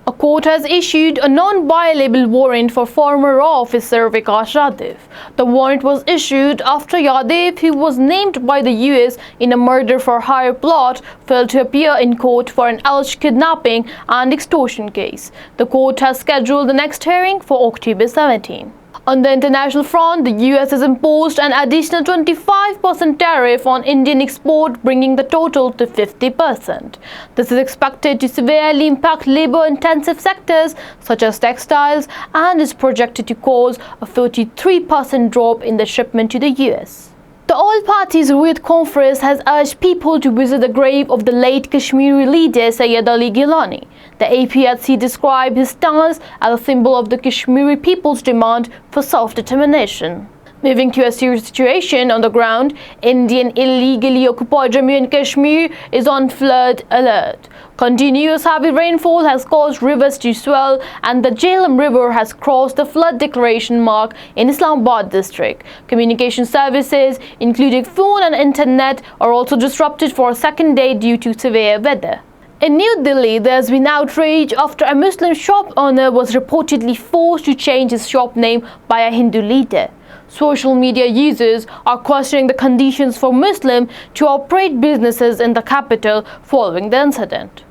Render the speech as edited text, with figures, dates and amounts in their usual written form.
A court has issued a non-violable warrant for former RAW officer Vikas Yadav. The warrant was issued after Yadav, who was named by the US in a murder-for-hire plot, failed to appear in court for an alleged kidnapping and extortion case. The court has scheduled the next hearing for October 17. On the international front, the US has imposed an additional 25% tariff on Indian export, bringing the total to 50%. This is expected to severely impact labor-intensive sectors such as textiles and is projected to cause a 43% drop in the shipment to the US. The All Parties Youth Conference has urged people to visit the grave of the late Kashmiri leader Syed Ali Gilani. The APHC described his stance as a symbol of the Kashmiri people's demand for self-determination. Moving to a serious situation on the ground, Indian illegally occupied Jammu and Kashmir is on flood alert. Continuous heavy rainfall has caused rivers to swell and the Jhelum River has crossed the flood declaration mark in Islamabad district. Communication services, including phone and internet, are also disrupted for a second day due to severe weather. In New Delhi, there has been outrage after a Muslim shop owner was reportedly forced to change his shop name by a Hindu leader. Social media users are questioning the conditions for Muslims to operate businesses in the capital following the incident.